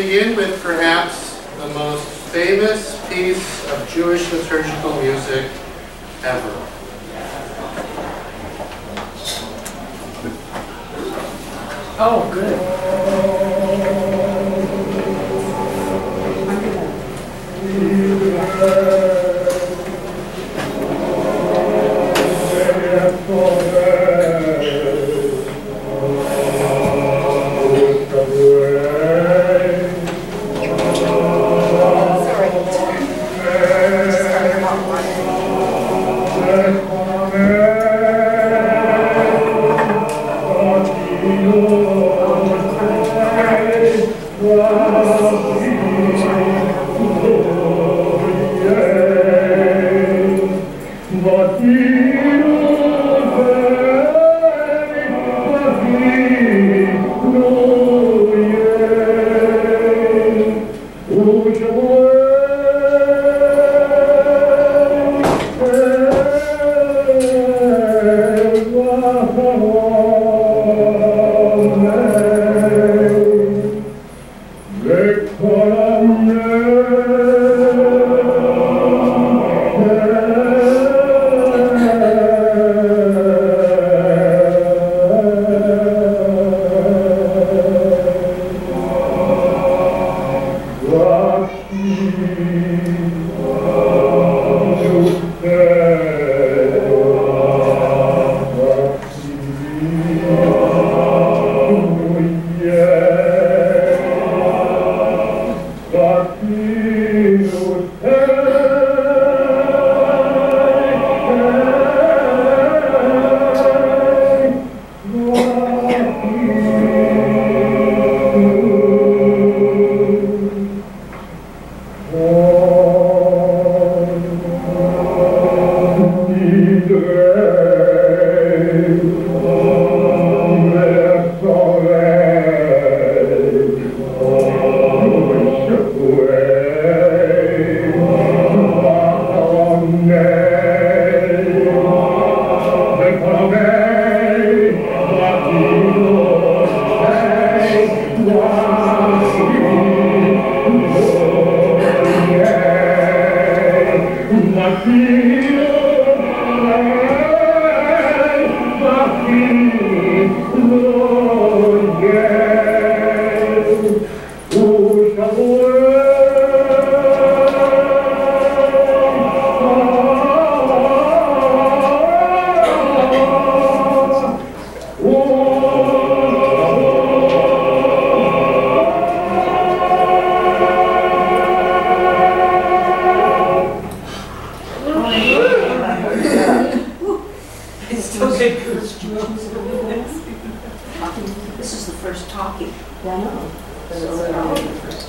begin with perhaps the most famous piece of Jewish liturgical music ever. Oh, good.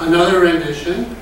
Another rendition.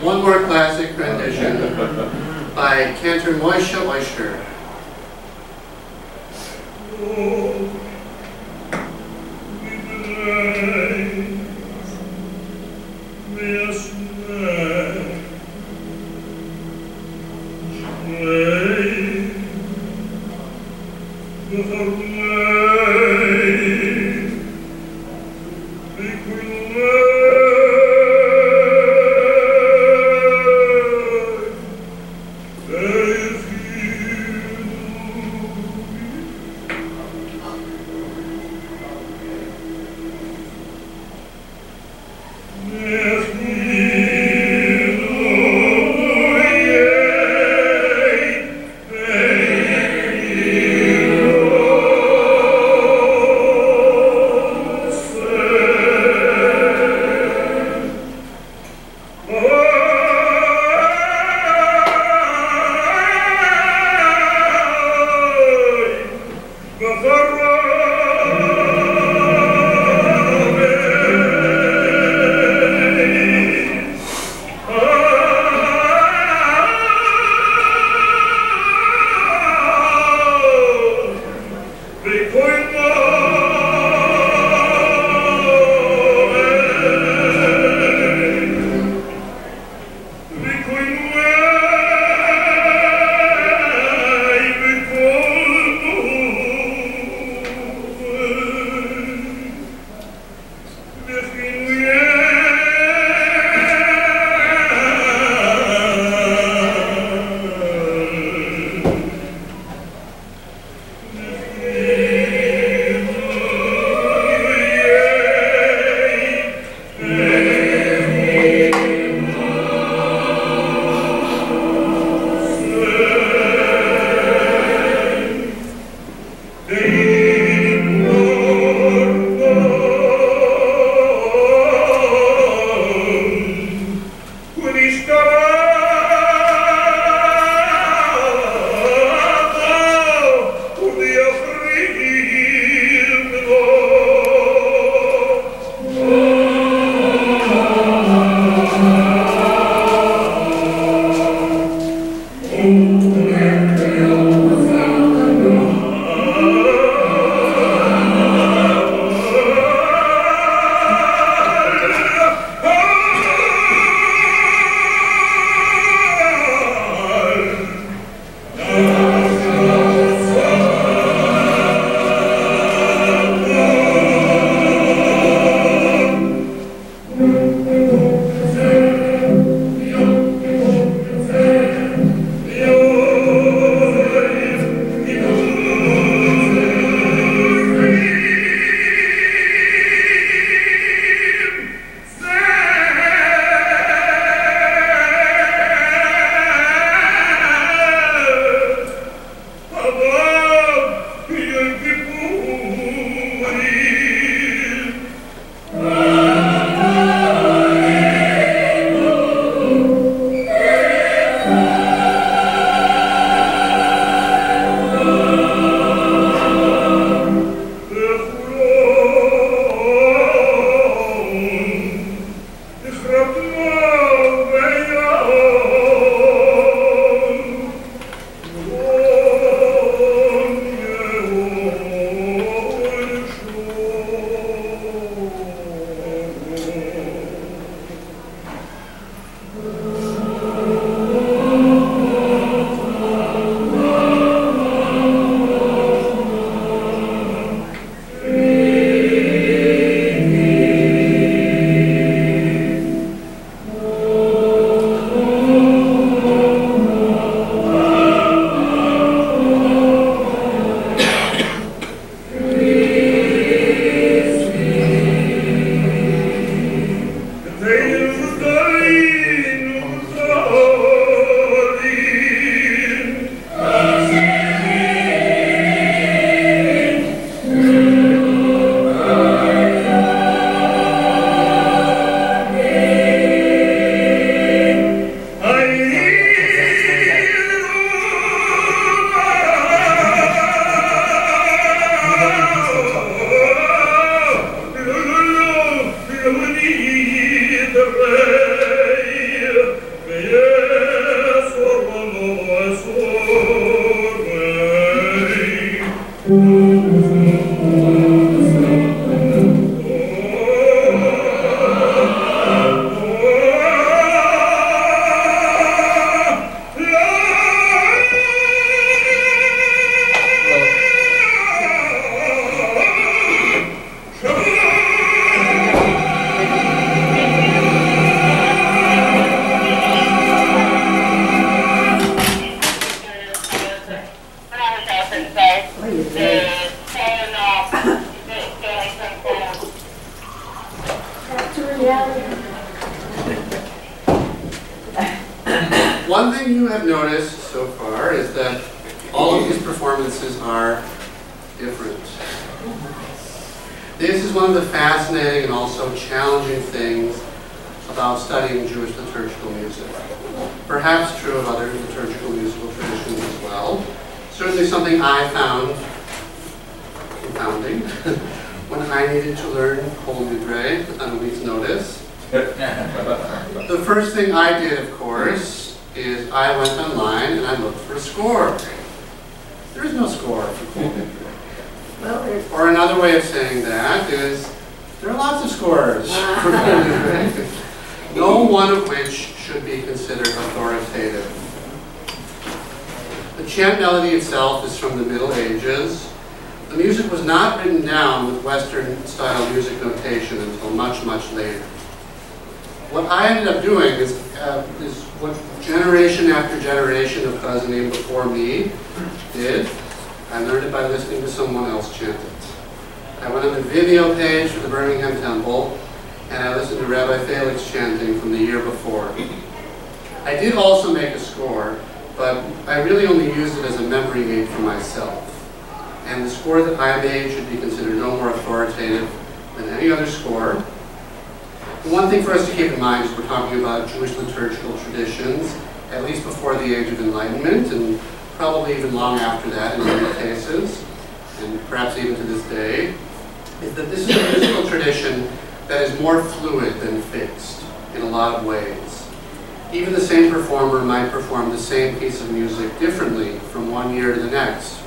One more classic rendition by Cantor Moshe Oisher. back to reality. One thing you have noticed so far is that all of these performances are different. This is one of the fascinating and also challenging things about studying Jewish liturgical music. Perhaps true of other liturgical musical traditions as well. Certainly something I found confounding when I needed to learn Kol Nidre on a week's notice. The first thing I did, of course, is I went online and I looked for a score. There is no score for Kol Nidre. Well, or another way of saying that is there are lots of scores for Kol Nidre, no one of which should be considered authoritative. The chant melody itself is from the Middle Ages. The music was not written down with Western-style music notation until much, much later. What I ended up doing is what generation after generation of Chazanim before me did. I learned it by listening to someone else chant it. I went on the video page for the Birmingham Temple, and I listened to Rabbi Felix chanting from the year before. I did also make a score, but I really only used it as a memory aid for myself. And the score that I made should be considered no more authoritative than any other score. One thing for us to keep in mind is we're talking about Jewish liturgical traditions, at least before the Age of Enlightenment, and probably even long after that in many cases, and perhaps even to this day, is that this is a musical tradition that is more fluid than fixed in a lot of ways. Even the same performer might perform the same piece of music differently from one year to the next,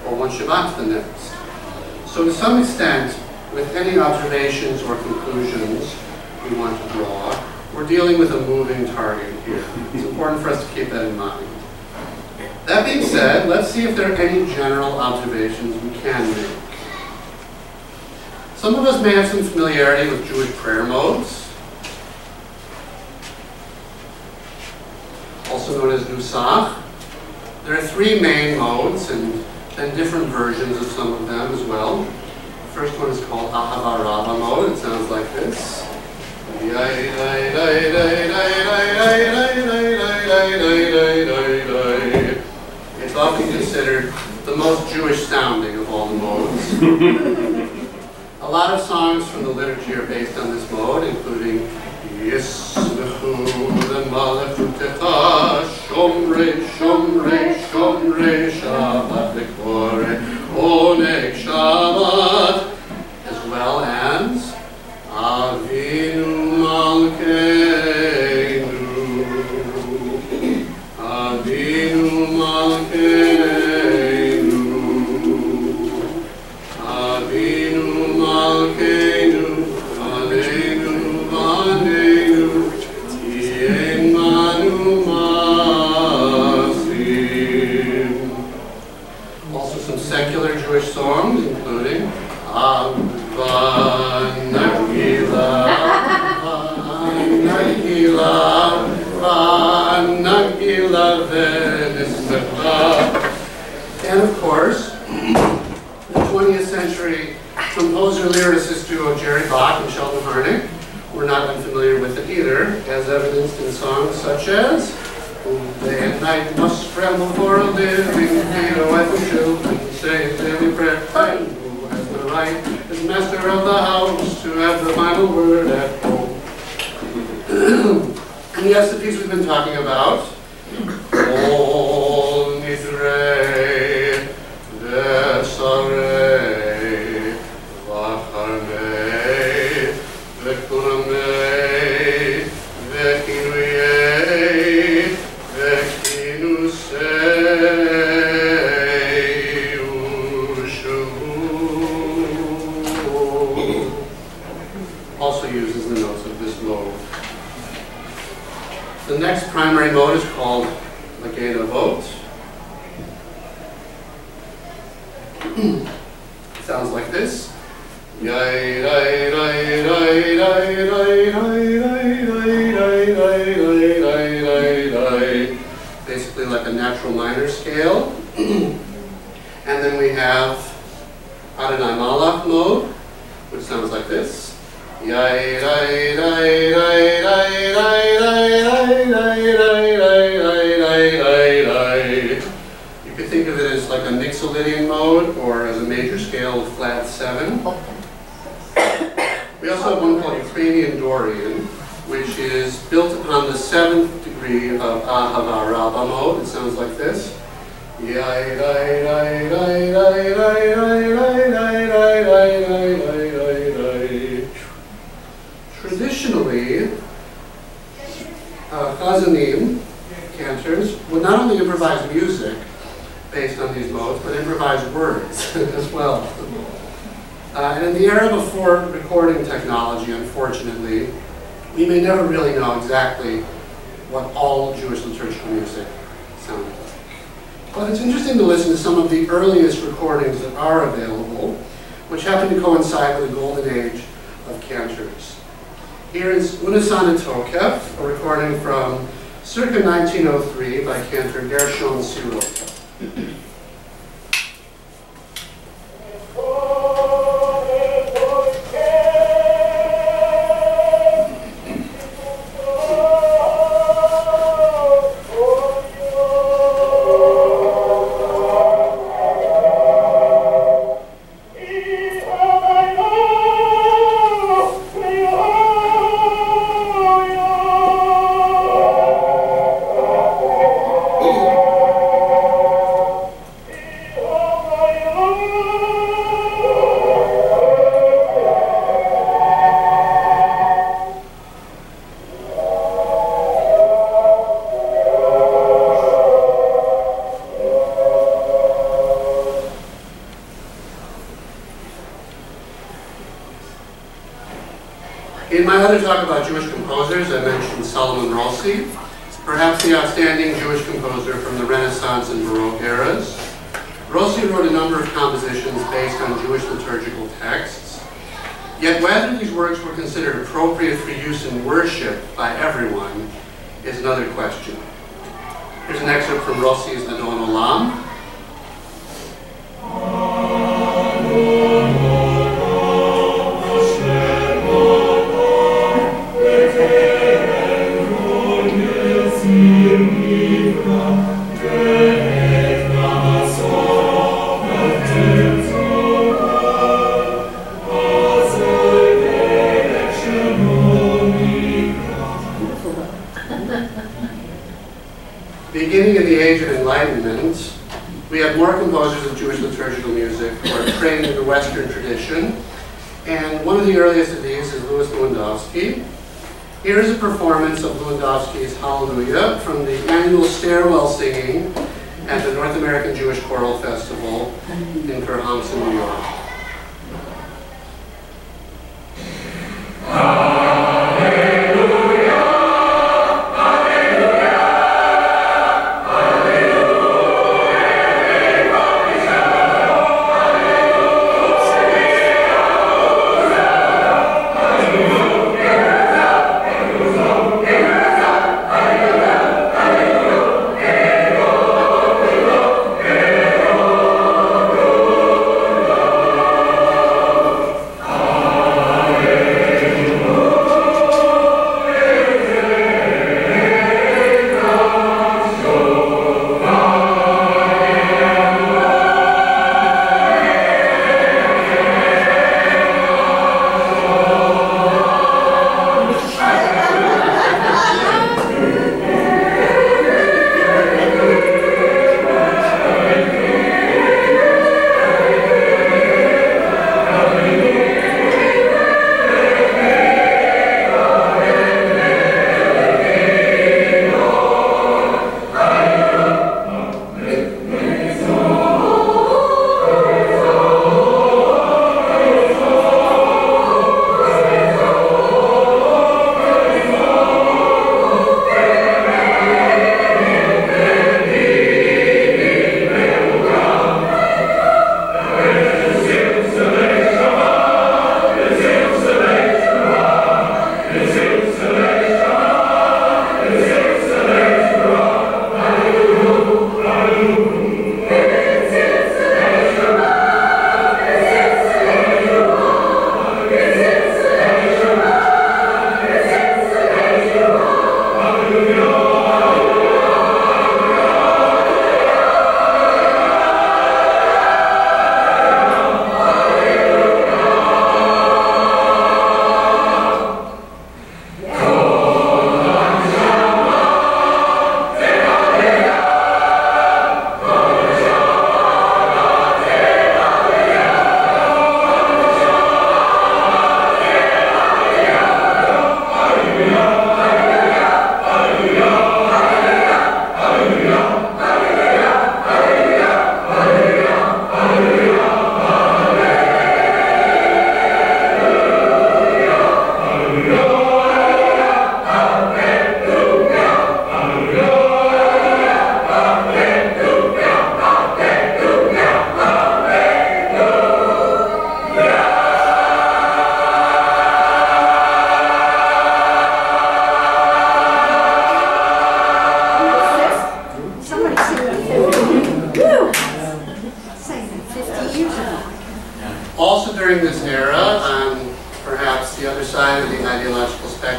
or one Shabbat to the next. So to some extent, with any observations or conclusions we want to draw, we're dealing with a moving target here. It's important for us to keep that in mind. That being said, let's see if there are any general observations we can make. Some of us may have some familiarity with Jewish prayer modes, also known as Nusach. There are three main modes and different versions of some of them as well. The first one is called Ahava Rava mode. It sounds like this. It's often considered the most Jewish sounding of all the modes. A lot of songs from the liturgy are based on this mode, including Yismechu leMalachutecha Shomrei Shomrei Shomrei Shabbat Lekore Oneg Shabbat, as well as Avinu Malkeinu Avinu Malkeinu Avinu Malkeinu Aleinu Vaneinu Tien Manu Masim. Also some secular Jewish songs, including Ava Nagila, Nagila, Nagila Venismeta. And of course, the 20th century composer-lyricist duo Jerry Bach and Sheldon Harnick were not unfamiliar with it either, as evidenced in songs such as Day and night must scramble for a living, feed a wife and children, say his daily prayer, and who has the right, as master of the house, to have the final word at home. And yes, the piece we've been talking about, Kol Nidre Vesarei Vacharmei Vekuramei Vekinuyei Vekinusei Ushavu, also uses the notes of this mode. The next primary mode is called Maged Avot. It sounds like this. Basically like a natural minor scale. And then we have Adonai Malach mode, which sounds like this. Basically historian, which is built upon the 7th degree of Ahava Rabbah mode. It sounds like this. Traditionally, Chazanim, cantors, would not only improvise music based on these modes, but improvise words as well. And in the era before recording technology, unfortunately, we may never really know exactly what all Jewish liturgical music sounded like. But it's interesting to listen to some of the earliest recordings that are available, which happen to coincide with the golden age of cantors. Here is Unasan Tokef, a recording from circa 1903 by cantor Gershon Sirota. In my other talk about Jewish composers, I mentioned Solomon Rossi, perhaps the outstanding Jewish composer from the Renaissance and Baroque eras. Rossi wrote a number of compositions based on Jewish liturgical texts, yet whether these works were considered appropriate for use in worship by everyone is another question. Here's an excerpt from Rossi's Adon Olam. Beginning in the Age of Enlightenment, we have more composers of Jewish liturgical music who are trained in the Western tradition, and one of the earliest of these is Louis Lewandowski. Here is a performance of Lewandowski's Hallelujah from the annual stairwell singing at the North American Jewish Choral Festival in Fairhampton, New York.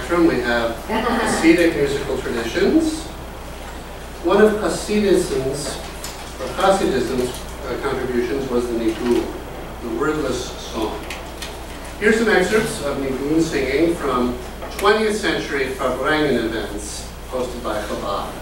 spectrum, we have Hasidic musical traditions. One of Hasidism's contributions was the nigun, the wordless song. Here's some excerpts of nigun singing from 20th century Farbrengen events hosted by Chabad.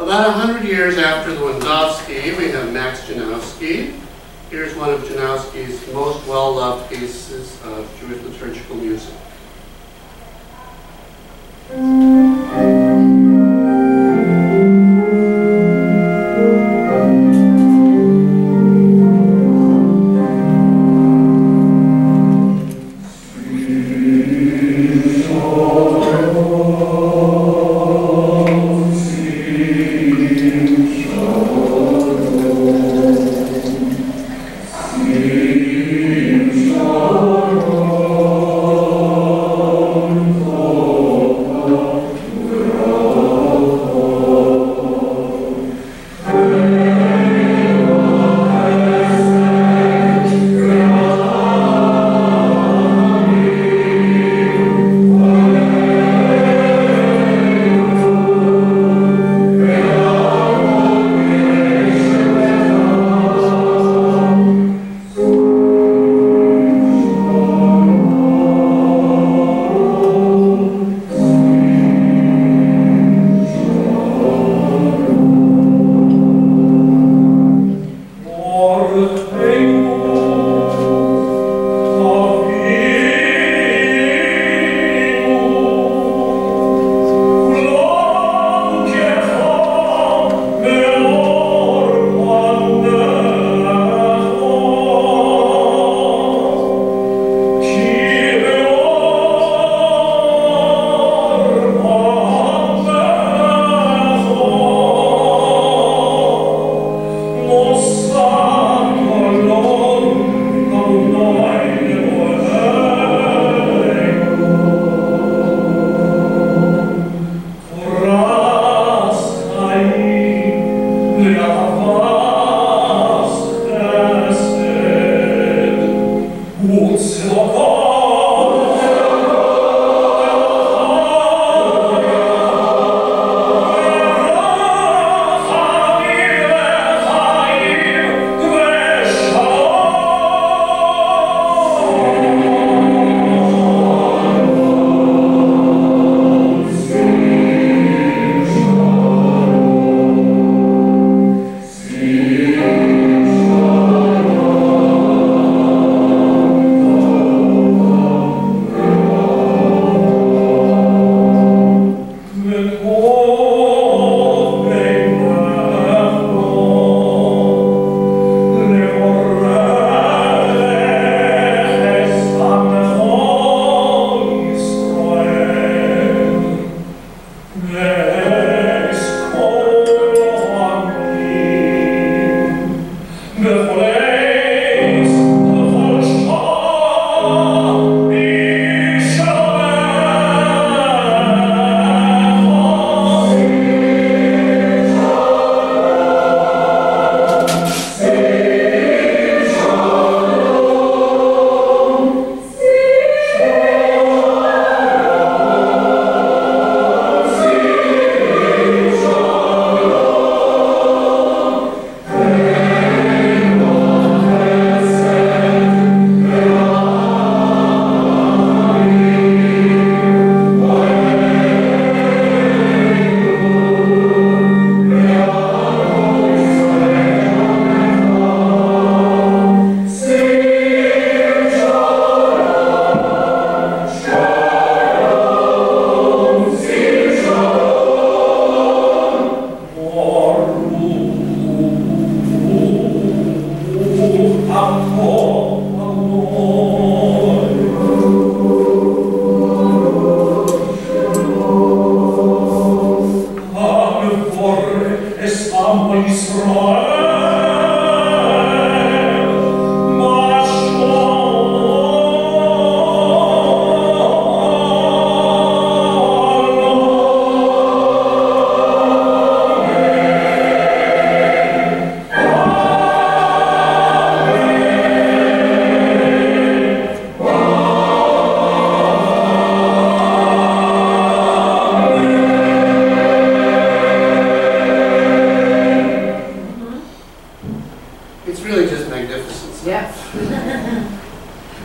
About 100 years after Lewandowski, we have Max Janowski. Here's one of Janowski's most well-loved pieces of Jewish liturgical music.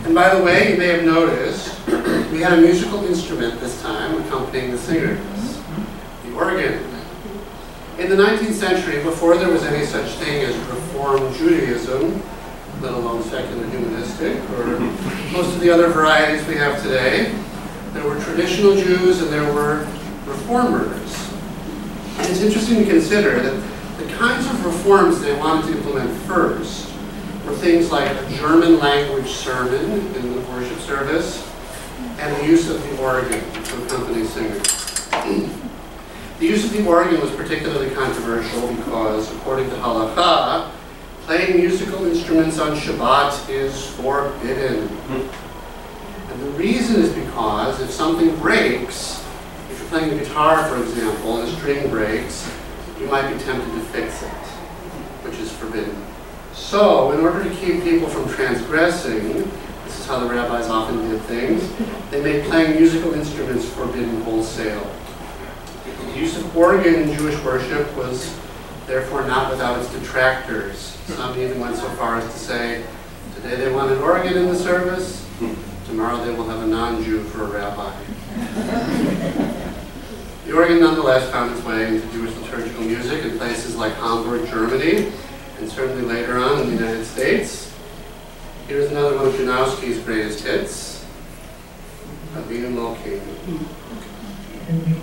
And by the way, you may have noticed, we had a musical instrument this time accompanying the singers, the organ. In the 19th century, before there was any such thing as Reform Judaism, let alone secular humanistic, or most of the other varieties we have today, there were traditional Jews and there were reformers. And it's interesting to consider that the kinds of reforms they wanted to implement first were things like a German language sermon in the worship service and the use of the organ to accompany singers. The use of the organ was particularly controversial because, according to halakha, playing musical instruments on Shabbat is forbidden. And the reason is because if something breaks, if you're playing the guitar, for example, and a string breaks, you might be tempted to fix it, which is forbidden. So, in order to keep people from transgressing, this is how the rabbis often did things, they made playing musical instruments forbidden wholesale. The use of organ in Jewish worship was therefore not without its detractors. Some even went so far as to say, today they want an organ in the service, tomorrow they will have a non-Jew for a rabbi. The organ nonetheless found its way into Jewish liturgical music in places like Hamburg, Germany, and certainly later on in the United States. Here's another one of Janowski's greatest hits, Avinu Malkeinu. Over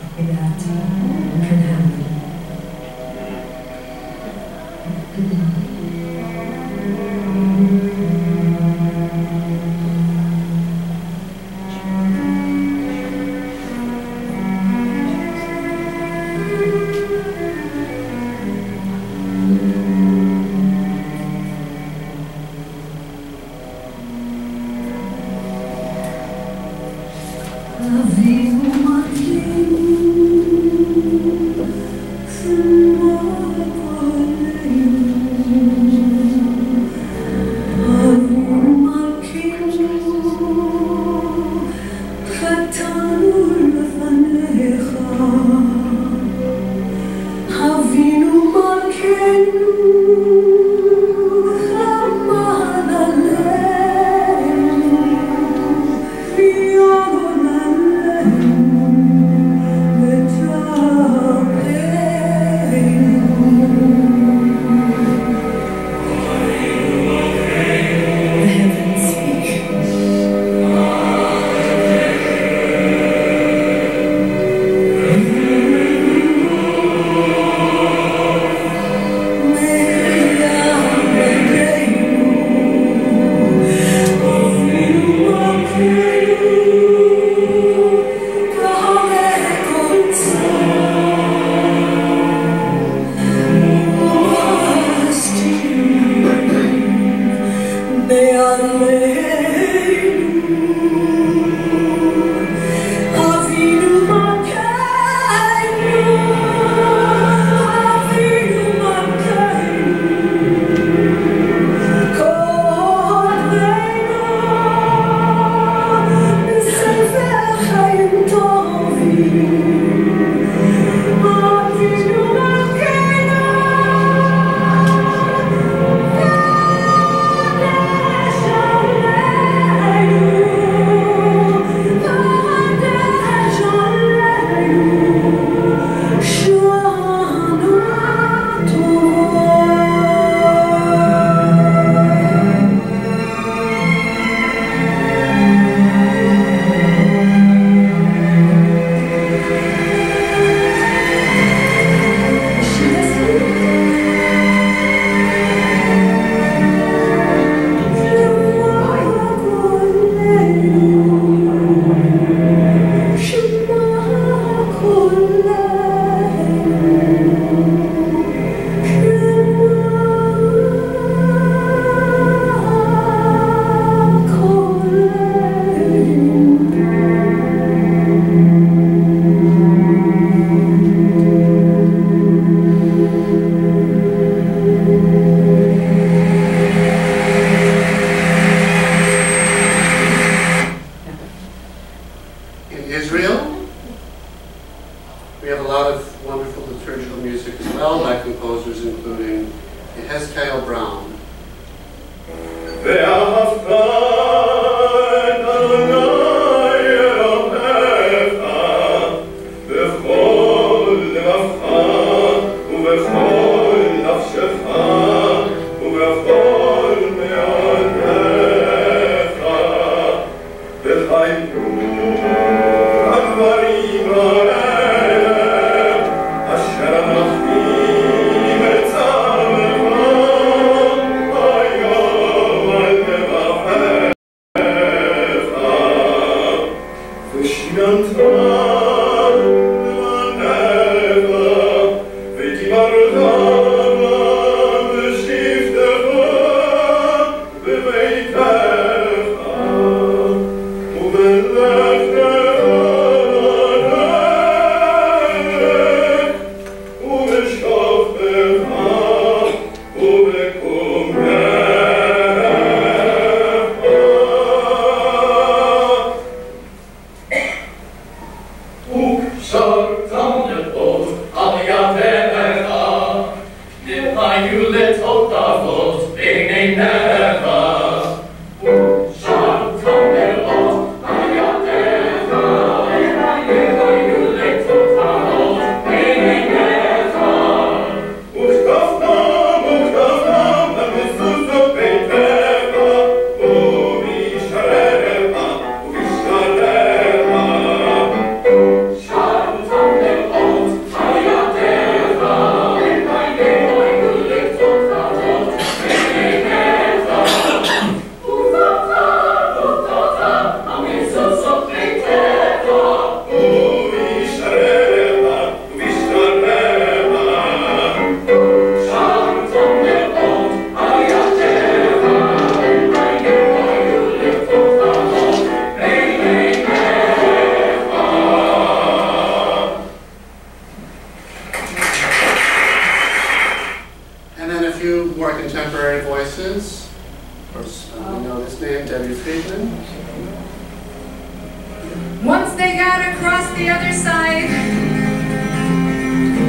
Once they got across the other side,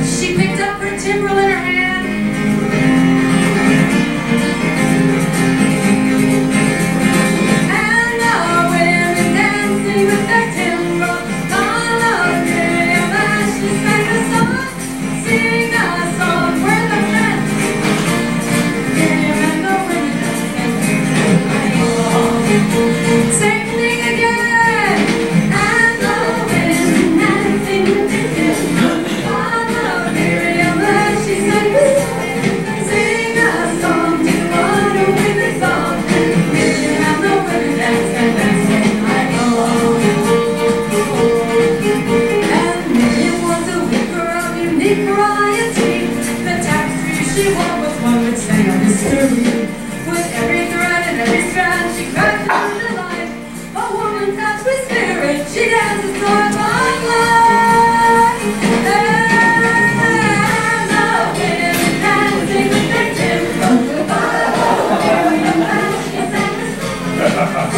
she picked up her timbrel in her hand. And the women dancing with their timbrel followed him as she sang a song, sing a song for the friends. Him and the women singing again. With every thread and every strand, she crafted into life. A woman touched with spirit, she dances for a long life. And the women dancing with their timbrel.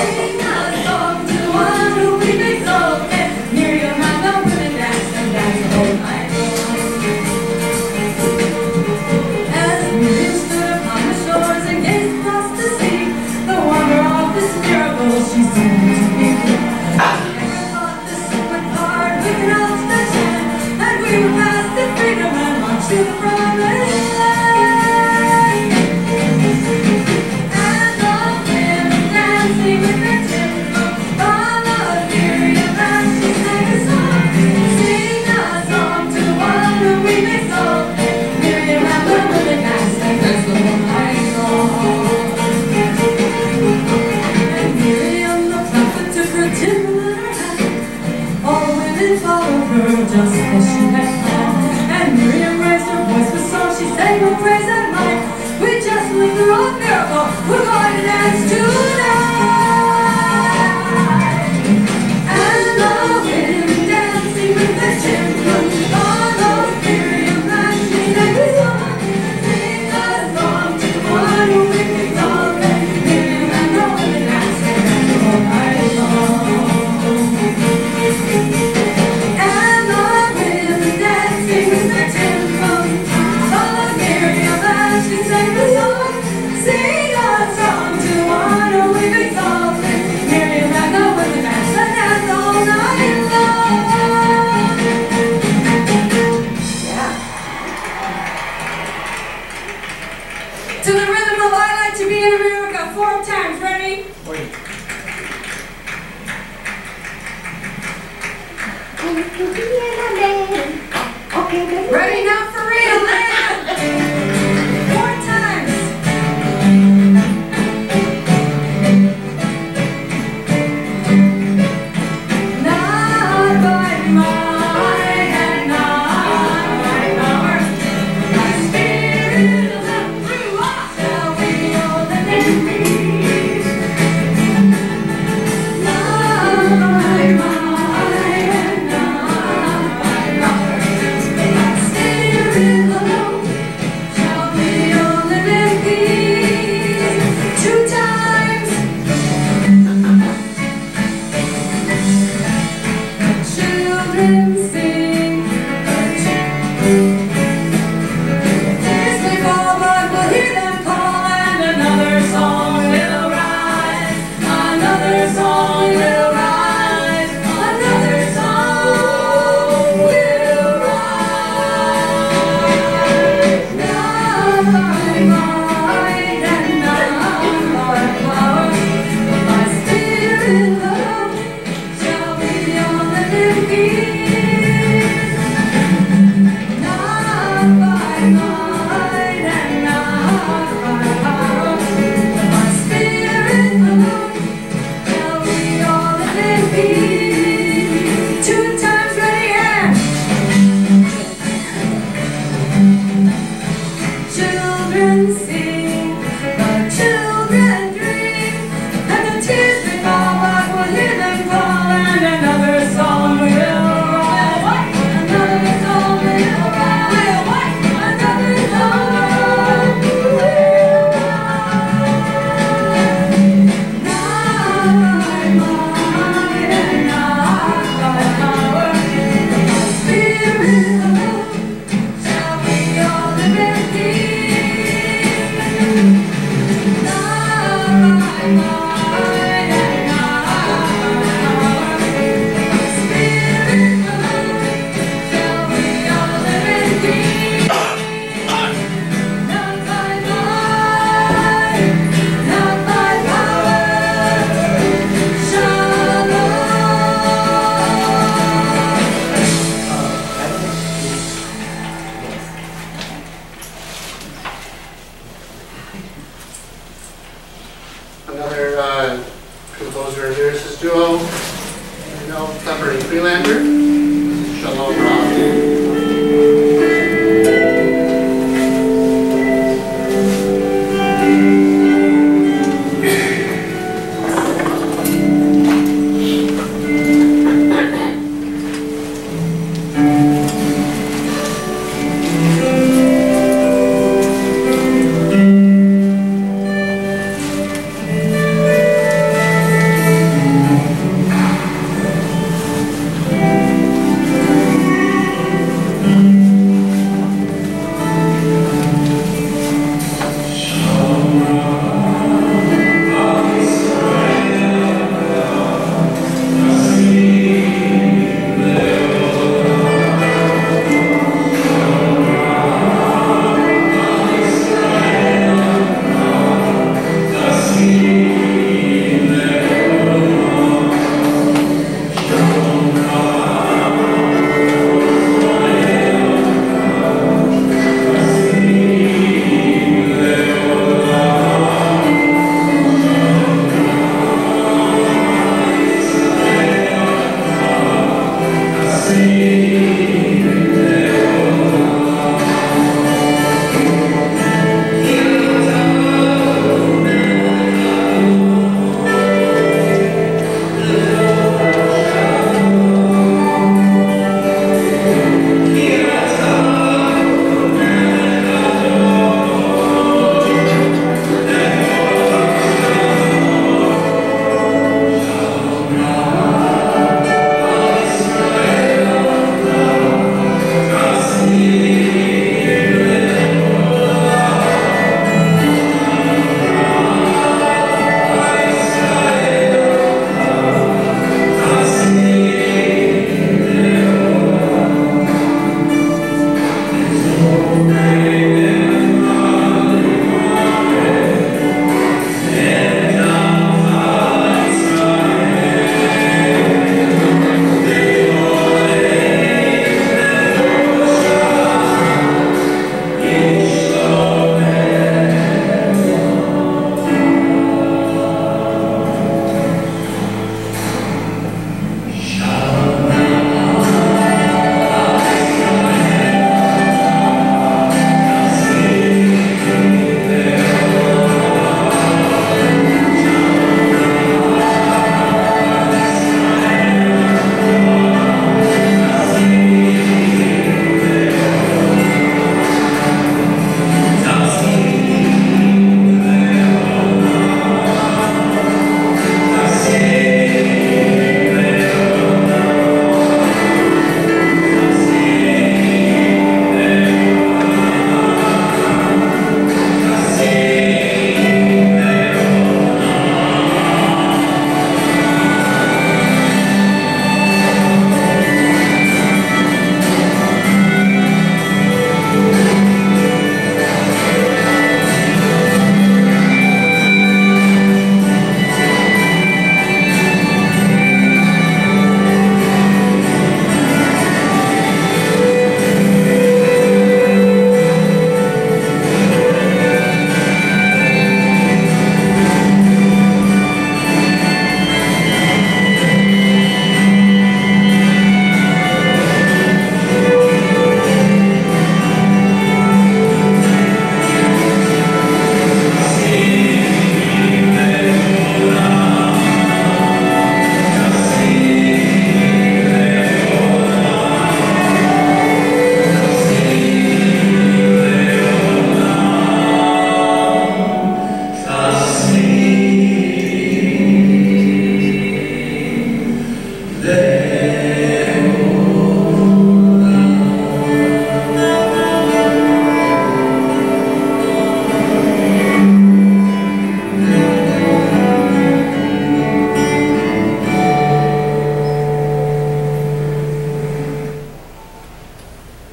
Sing a song to one who we exalted. Miriam and the women danced and danced the whole night long. As Miriam stood upon the shores and gazed across the sea, the wonder of this miracle she seemed to be. Never thought this would part, we could all touch hand, and we would pass to freedom and march to the promised land. And the women dancing with their timbrel followed Miriam as she sang a song, sing a song to one who we exalted. Miriam and the women danced and danced the whole night long. And Miriam looked up and took her timbrel in her hand. All the women followed her just as she had planned. And Miriam raised her voice with song, she sang with praise and might. We just lived the road miracle, we're going to dance tonight. And the women dancing with their timbrel followed Miriam as she sang a song, sing a song to one who we exalted. Miriam and the women danced and danced all night long. And the women dancing with their timbrel followed Miriam as she sang a song, sing a song to one who we exalted. Miriam and the women danced and danced all night long. Yeah. To the rhythm of I Like to Be in America, 4 times. Ready? Ready now for real, man! 4 times. Not by might and not by power, by Spirit of the true shall we overcome. Not by might and not by power, by Spirit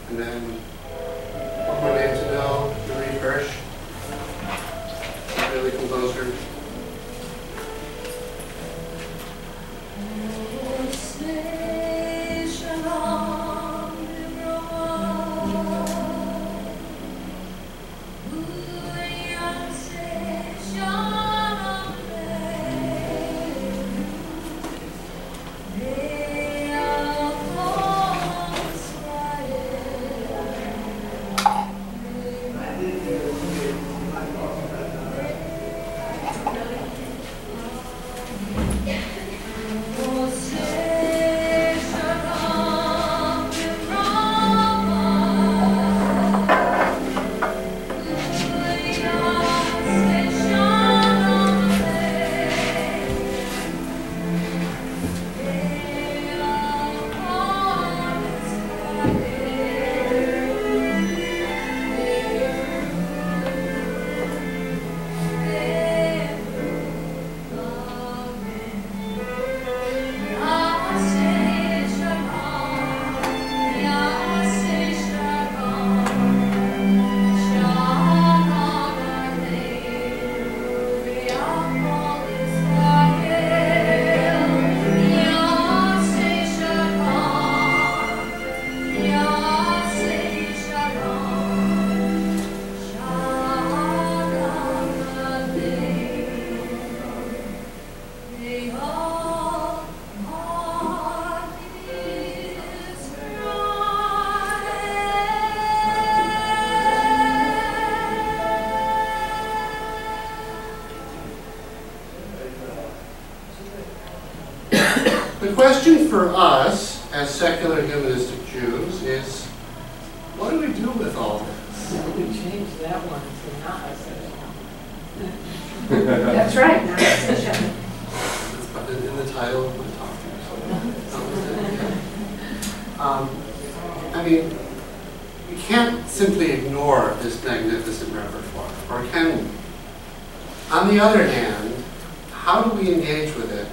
And then one more name to know, Marie Hirsch, Israeli composer. The question for us, as secular humanistic Jews, is what do we do with all this? We changed that one to not a That's right, not a session. It's in the title of my talk. I mean, we can't simply ignore this magnificent repertoire, or can we? On the other hand, how do we engage with it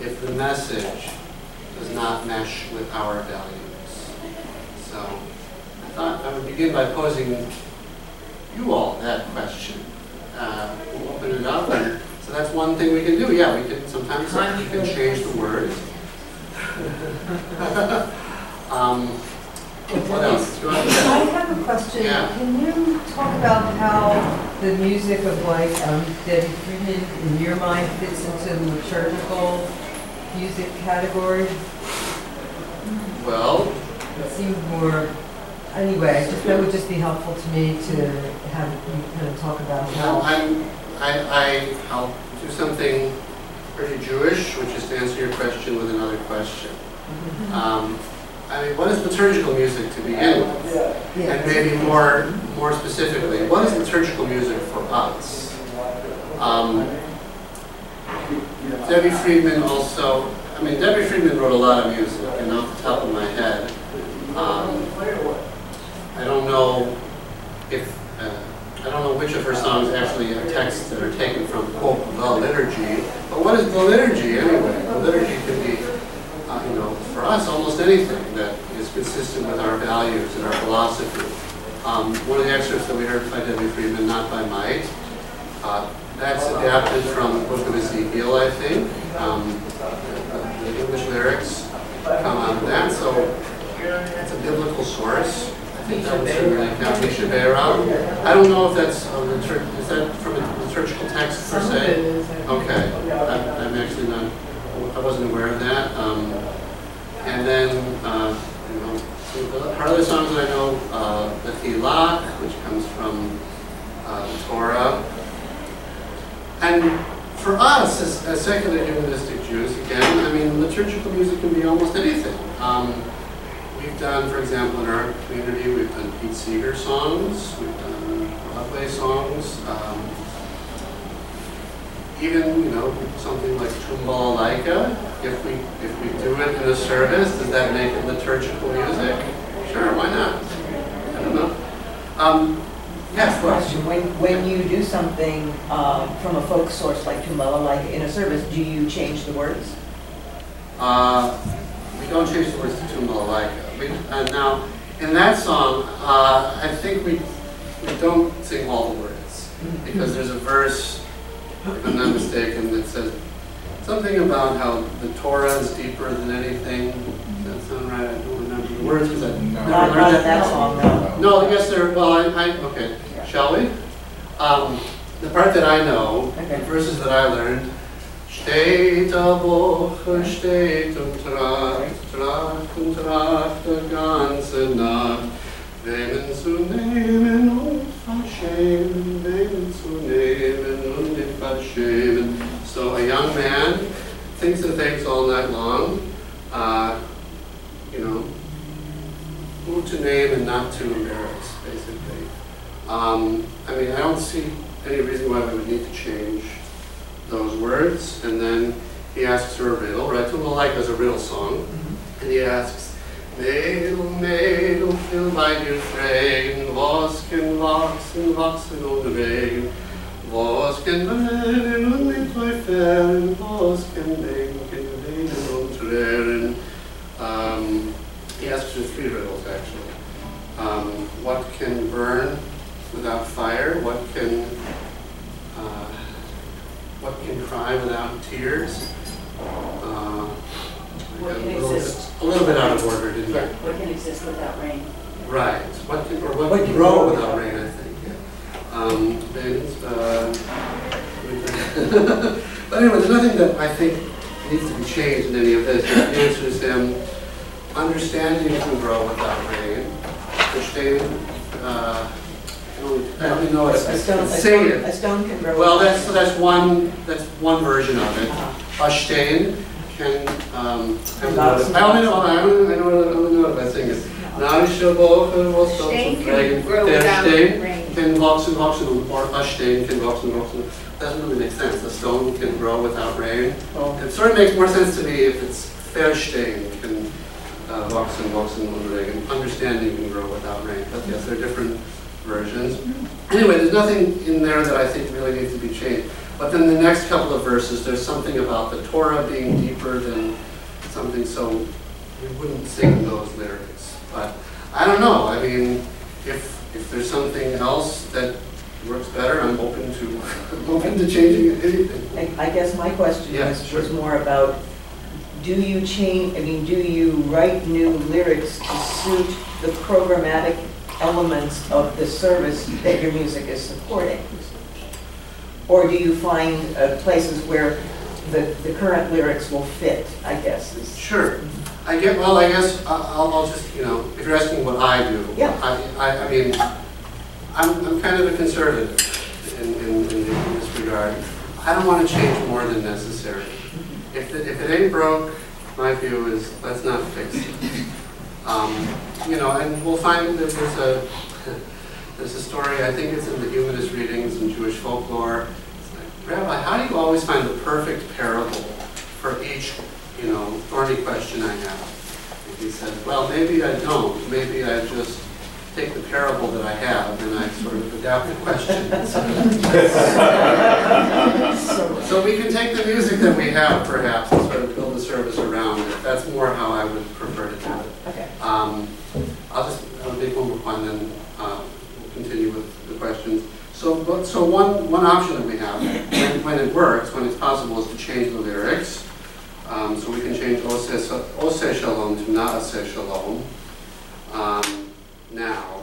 if the message does not mesh with our values? So I thought I would begin by posing you all that question. We'll open it up, and so that's one thing we can do. Yeah, we can sometimes we can change the words. What else? I have a question. Yeah. Can you talk about how the music of like Debbie Friedman in your mind fits into the liturgical music category? Well, It seemed more. Anyway, that would just be helpful to me to have you kind of talk about how. I'll do something pretty Jewish, which is to answer your question with another question. I mean, what is liturgical music to begin with? Yeah. And maybe more specifically, what is liturgical music for us? Debbie Friedman also, Debbie Friedman wrote a lot of music, and off the top of my head, I don't know which of her songs actually have texts that are taken from, quote, the liturgy, but what is the liturgy anyway? The liturgy can be, for us, almost anything that is consistent with our values and our philosophy. One of the excerpts that we heard by Debbie Friedman, Not by Might, that's adapted from the book of Ezekiel, I think. The English lyrics come out of that, so it's a biblical source. I think that would certainly count. Misha Be'era. I don't know if that's is that from a liturgical text per se? Okay, I'm actually not. I wasn't aware of that. And then her other songs that I know, the Tilak, which comes from the Torah. And for us, as secular humanistic Jews, again, liturgical music can be almost anything. We've done, for example, in our community, we've done Pete Seeger songs, we've done Broadway songs, even, something like Tumbal Laika. If we do it in a service, does that make it liturgical music? Sure, why not? I don't know. Yes, question. When you do something from a folk source like Tumbala, like in a service, do you change the words? We don't change the words to Tumbala Laika. Now, in that song, I think we don't sing all the words, because there's a verse, if I'm not mistaken, that says something about how the Torah is deeper than anything. Does that sound right? I don't remember the words because I never Not learned that song, no. No, yes, there. Well, okay. Yeah. Shall we? The part that I know, Okay. the verses that I learned. Steht a Woche, steht und tracht die ganze Nacht. Nehmen zu nehmen und verschämen, nehmen zu nehmen und nicht verschämen. So a young man thinks of things all night long, who to name and not to embarrass, basically. I mean, I don't see any reason why we would need to change those words. And then he asks her a riddle, right? To like as a riddle song. And he asks, Mädel, Mädel, will bei dir fragen, was kann wachsen, wachsen ohne Regen? Was kann brennen und nicht verfehlen, was kann denken, leben und rehren? He asks her 3 riddles, actually. What can burn without fire? What can cry without tears? What can exist? A little bit out of order, didn't I? What can exist without rain? Right. What can grow without rain, I think. Yeah. But anyway, there's nothing that I think needs to be changed in any of this. The answer is understanding can grow without rain. Verstehen, I don't know what A stone can grow. Well, that's one version of it. Verstehen can. I only know what I sing it. Narische Woche, was soll zu fragen? Der Stein can wachsen, or a Stein can wachsen. Doesn't really make sense. A stone can grow without rain. Oh. It sort of makes more sense to me if it's verstehen can wachsen ohne Regen. Understanding can grow without rain. But yes, there are different versions. Anyway, there's nothing in there that I think really needs to be changed. But then the next couple of verses, there's something about the Torah being deeper than something, so we wouldn't sing those lyrics. But I don't know. I mean, if there's something else that works better, I'm open to changing anything. I guess my question was more about, do you write new lyrics to suit the programmatic elements of the service that your music is supporting? Or do you find places where the current lyrics will fit, I guess? Sure. I guess I'll just, if you're asking what I do, yeah. I mean, I'm kind of a conservative in this regard. I don't want to change more than necessary. If it ain't broke, my view is let's not fix it. And we'll find that there's a story, I think it's in the humanist readings in Jewish folklore. It's like, Rabbi, how do you always find the perfect parable for each, thorny question I have? And he said, well, maybe I don't. Maybe I just take the parable that I have and I sort of adapt the question. So we can take the music that we have, perhaps, and sort of build a service around it. That's more how I would prefer to do it. Okay. I'll make one more point, and then we'll continue with the questions. So one option that we have, when it works, when it's possible, is to change the lyrics. So we can change Oseh Shalom to Na'aseh Shalom. Now,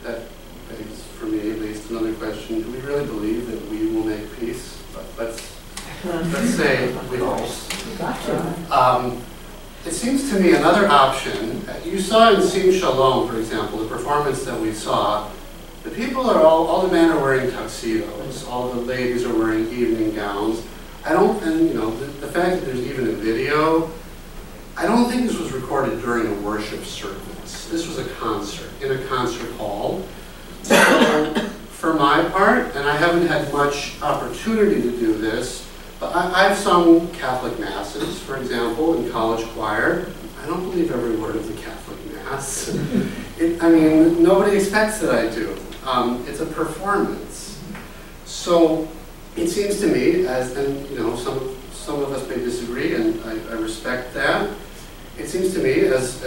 that begs, for me at least, another question. Do we really believe that we will make peace? Let's say we hope. Gotcha. It seems to me another option, you saw in Sim Shalom, for example, the performance that we saw, the people are all the men are wearing tuxedos, all the ladies are wearing evening gowns. The fact that there's even a video, I don't think this was recorded during a worship service. This was a concert, in a concert hall. So, for my part, and I haven't had much opportunity to do this, but I've sung Catholic masses, for example, in college choir. I don't believe every word of the Catholic mass. Nobody expects that I do. It's a performance. So it seems to me, some of us may disagree, and I respect that. It seems to me, as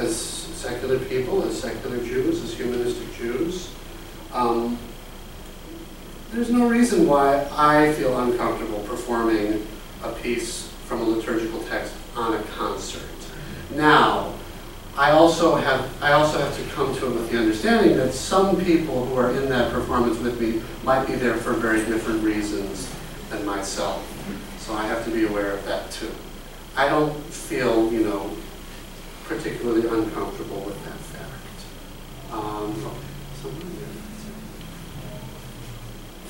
secular people, as secular Jews, as humanistic Jews. There's no reason why I feel uncomfortable performing a piece from a liturgical text on a concert. Now, I also have to come to it with the understanding that some people who are in that performance with me might be there for very different reasons than myself. So I have to be aware of that too. I don't feel, particularly uncomfortable with that fact.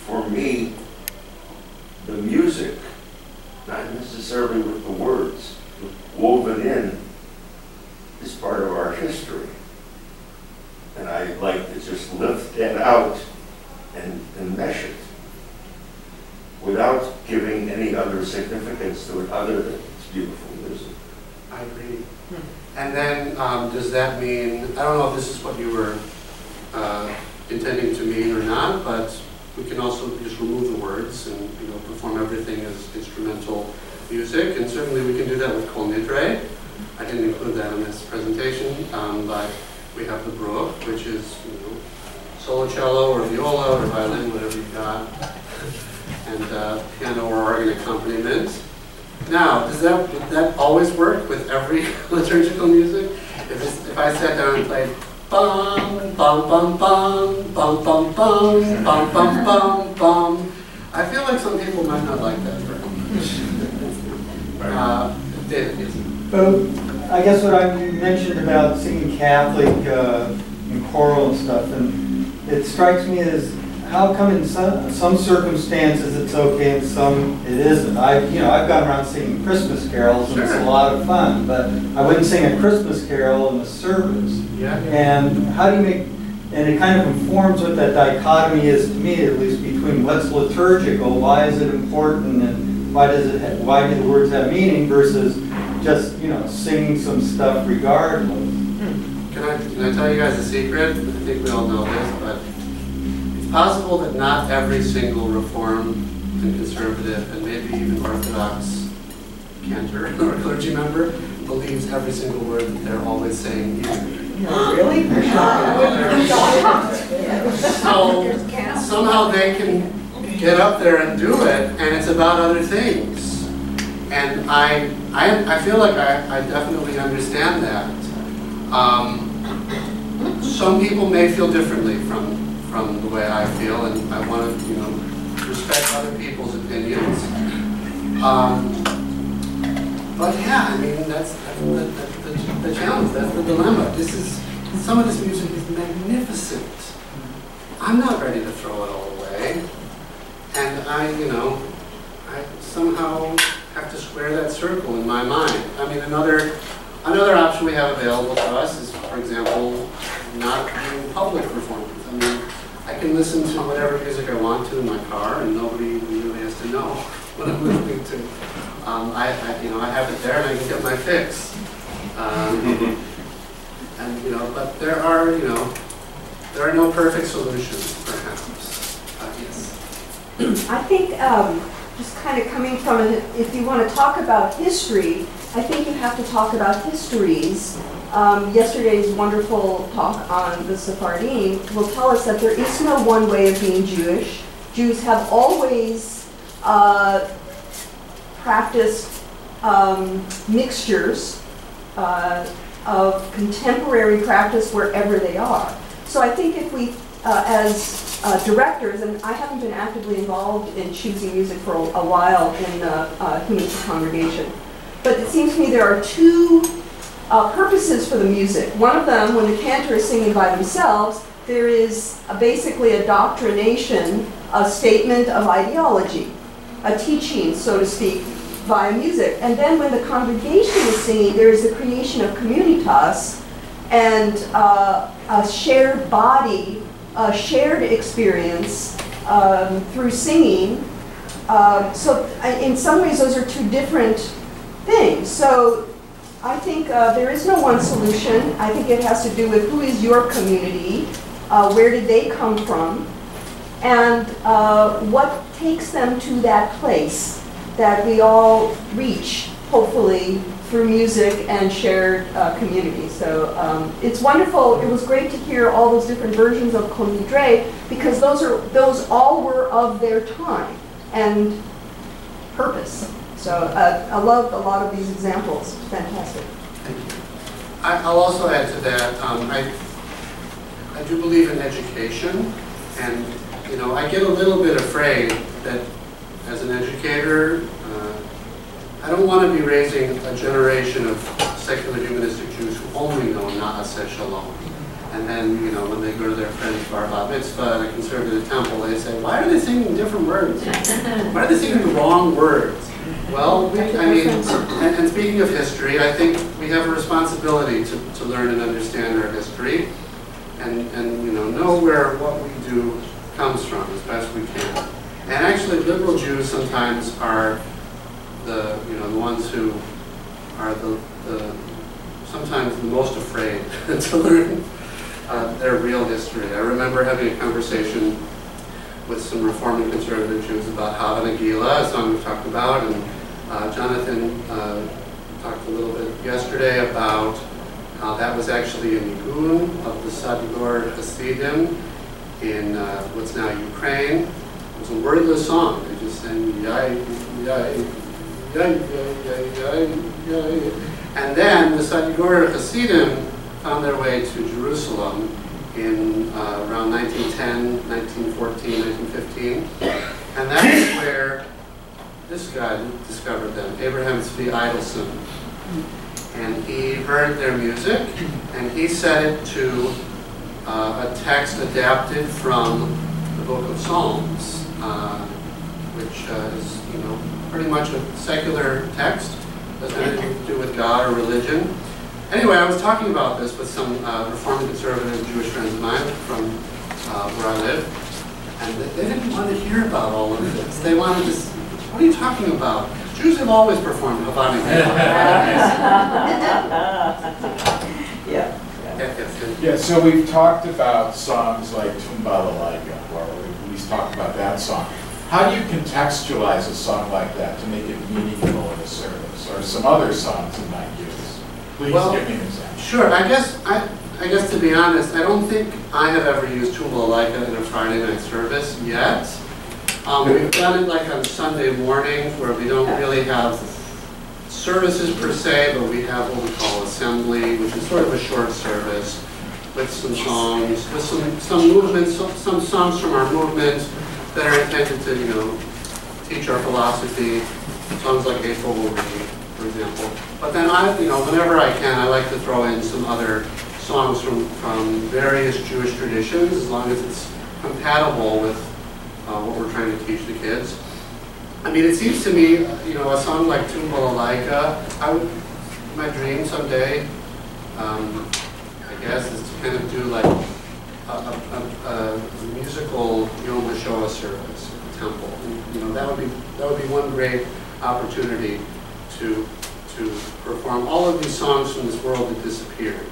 For me, the music, not necessarily with the words, woven in, is part of our history. And I like to just lift that out and mesh it without giving any other significance to it other than it's beautiful music. I agree. And then, does that mean, I don't know if this is what you were intending to mean or not, but we can also just remove the words and perform everything as instrumental music, and certainly we can do that with Kol Nidre. I didn't include that in this presentation, but we have the Bruch, which is solo cello or viola or violin, whatever you've got, and piano or organ accompaniment. Now, would that always work with every liturgical music? If I sat down and played bum bum bum bum bum bum bum bum bum bum bum, I feel like some people might not like that very much. David, yes. But I guess what I mentioned about singing Catholic and choral and stuff, and it strikes me as how come in some circumstances it's okay and some it isn't. I've gone around singing Christmas carols and it's a lot of fun, but I wouldn't sing a Christmas carol in a service. Yeah. And how do you make, and it kind of informs what that dichotomy is to me, at least, between what's liturgical, why is it important, and why do the words have meaning, versus just singing some stuff regardless. Can I tell you guys a secret? I think we all know this, but it's possible that not every single Reform and conservative and maybe even Orthodox cantor or clergy member believes every single word that they're always saying either. Really? So somehow they can get up there and do it, and it's about other things. And I feel like I definitely understand that. Some people may feel differently from the way I feel, and I want to respect other people's opinions. But yeah, I mean that's the challenge. That's the dilemma. Some of this music is magnificent. I'm not ready to throw it all away, and I somehow have to square that circle in my mind. I mean, another option we have available to us is, for example, not doing public performance. I mean, I can listen to whatever music I want to in my car, and nobody really has to know what I'm listening to. I have it there, and I can get my fix. But there are no perfect solutions, perhaps. Yes. I think just kind of coming from it, if you want to talk about history, I think you have to talk about histories. Yesterday's wonderful talk on the Sephardim will tell us that there is no one way of being Jewish. Jews have always practiced mixtures of contemporary practice wherever they are. So I think if we, as directors, and I haven't been actively involved in choosing music for a while in the humanistic congregation, but it seems to me there are two purposes for the music. One of them, when the cantor is singing by themselves, there is basically a doctrination, a statement of ideology, a teaching, so to speak, via music. And then when the congregation is singing, there is the creation of communitas and a shared body, a shared experience through singing. So in some ways, those are two different things. So I think there is no one solution. I think it has to do with who is your community, where did they come from, and what takes them to that place that we all reach, hopefully, through music and shared community. So it's wonderful. It was great to hear all those different versions of Kol Nidre, because those all were of their time and purpose. So I loved a lot of these examples. Fantastic. Thank you. I'll also add to that. I do believe in education, and I get a little bit afraid that as an educator, I don't want to be raising a generation of secular humanistic Jews who only know Na'aseh Shalom. And then, when they go to their friend's bar mitzvah in a conservative temple, they say, why are they singing different words? Why are they singing the wrong words? Well, and speaking of history, I think we have a responsibility to learn and understand our history and know where what we do comes from as best we can. And actually, liberal Jews sometimes are the ones who are sometimes the most afraid to learn their real history. I remember having a conversation with some Reform and conservative Jews about Hava Nagila, a song we've talked about, and Jonathan talked a little bit yesterday about how that was actually a nigun of the Secular Hasidim in what's now Ukraine. It was a wordless song. They just sang yai, yai, yai, yai, yai, yai. And then the Secular Hasidim found their way to Jerusalem in around 1910, 1914, 1915. And that's where this guy discovered them, Abraham Tzvi Eidelson. And he heard their music, and he set it to a text adapted from the Book of Psalms, which is, pretty much a secular text. Doesn't have anything to do with God or religion. Anyway, I was talking about this with some Reformed conservative Jewish friends of mine from where I live, and they didn't want to hear about all of this. They wanted to, what are you talking about? Jews have always performed Havana. Yeah, so we've talked about songs like Tumbalalaika, or at least talked about that song. How do you contextualize a song like that to make it meaningful in a service, or some other songs in my use? Please give me an example. Sure. I guess to be honest, I don't think I have ever used Tumbalalaika in a Friday night service yet. We've done it like on Sunday mornings where we don't really have services per se, but we have what we call assembly, which is sort of a short service with some songs, with some movements, some songs from our movement that are intended to, teach our philosophy. Songs like April Will Read, for example. But then whenever I can, I like to throw in some other songs from various Jewish traditions, as long as it's compatible with what we're trying to teach the kids. I mean, it seems to me, a song like Tumbalalaika, my dream someday, I guess, is to kind of do like a musical Yom HaShoah service at the temple. And, that would be one great opportunity to perform all of these songs from this world that disappeared.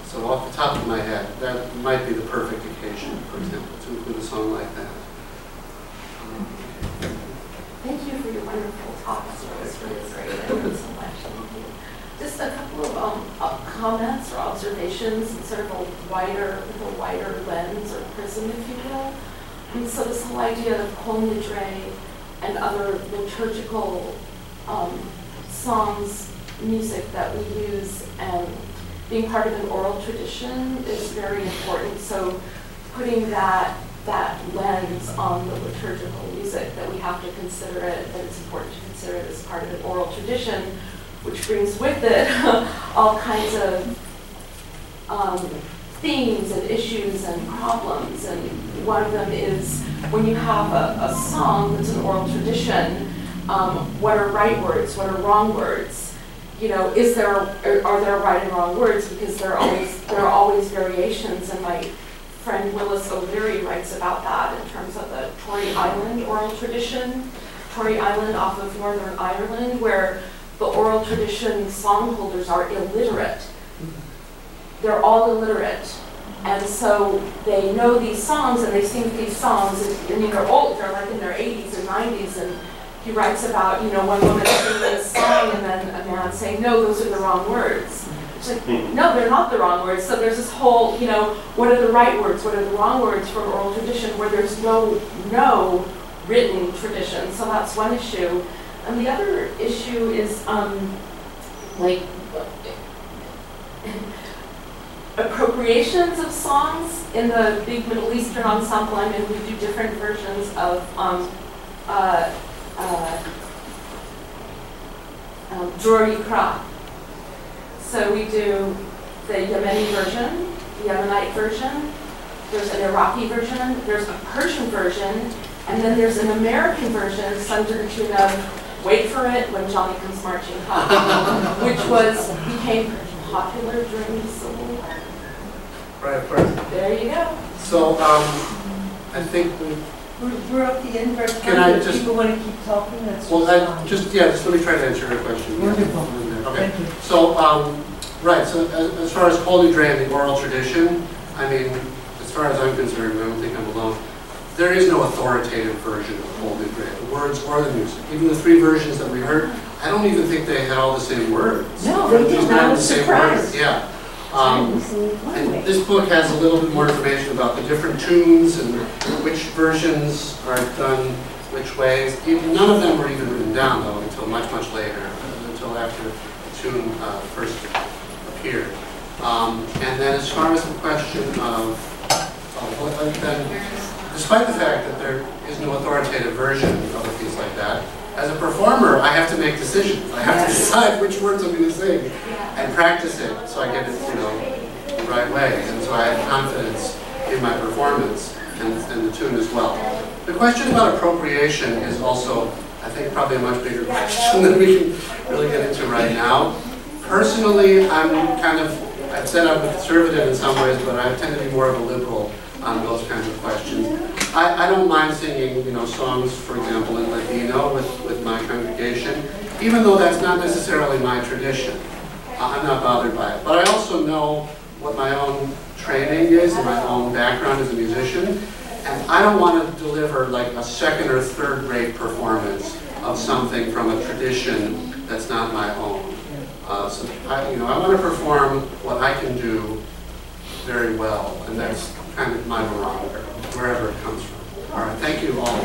So off the top of my head, that might be the perfect occasion, for example, to include a song like that. Thank you for your wonderful talks. It was really great. I learned so much. Thank you. Just a couple of comments or observations, and sort of with a wider lens or prism, if you will. And so this whole idea of Kol Nidre and other liturgical songs, music that we use, and being part of an oral tradition is very important. So putting that lens on the liturgical music, that we have to consider it, that it's important to consider it as part of an oral tradition, which brings with it all kinds of themes and issues and problems. And one of them is when you have a song that's an oral tradition, what are right words, what are wrong words? Are there right and wrong words? Because there are always variations, and my friend Willis O'Leary writes about that in terms of the Tory Island oral tradition. Tory Island off of Northern Ireland, where the oral tradition songholders are illiterate. They're all illiterate. And so they know these songs and they sing these songs, and they're old, they're like in their 80s and 90s, and he writes about, you know, one woman singing a song and then a man saying, no, those are the wrong words. It's like, no, they're not the wrong words. So there's this whole, you know, what are the right words, what are the wrong words from oral tradition where there's no written tradition. So that's one issue. And the other issue is like appropriations of songs. In the big Middle Eastern ensemble I'm in, we do different versions of Dror Yikra. So we do the Yemeni version, the Yemenite version, there's an Iraqi version, there's a Persian version, and then there's an American version sung to the tune of Wait for It When Johnny Comes Marching Home, which became popular during the Civil War. Right. There you go. So, I think We're up the end of our time. Can I If just- people want to keep talking, that's well, fine. just let me try to answer your question. Wonderful. Okay. Thank you. So, right, so as far as Holy Dre and the oral tradition, I mean, as far as I'm concerned, I don't think I'm alone, there is no authoritative version of Holy Dre, the words or the music. Even the three versions that we heard, I don't even think they had all the same words. No, they Just didn't. I not was the same surprised. words, yeah. And this book has a little bit more information about the different tunes and which versions are done which ways. None of them were even written down, though, until much, much later, until after the tune first appeared. And then as far as the question of then, despite the fact that there is no authoritative version of a piece like that, as a performer, I have to make decisions. I have to decide which words I'm going to sing and practice it so I get it, you know, the right way. And so I have confidence in my performance and the tune as well. The question about appropriation is also, I think, probably a much bigger question than we can really get into right now. Personally, I'd said I'm a conservative in some ways, but I tend to be more of a liberal on those kinds of questions. I don't mind singing, you know, songs, for example, in Ladino with my congregation, even though that's not necessarily my tradition. I'm not bothered by it. But I also know what my own training is and my own background as a musician, and I don't want to deliver like a second or third rate performance of something from a tradition that's not my own. So I want to perform what I can do very well, and that's kind of my barometer, wherever it comes from. All right, thank you all.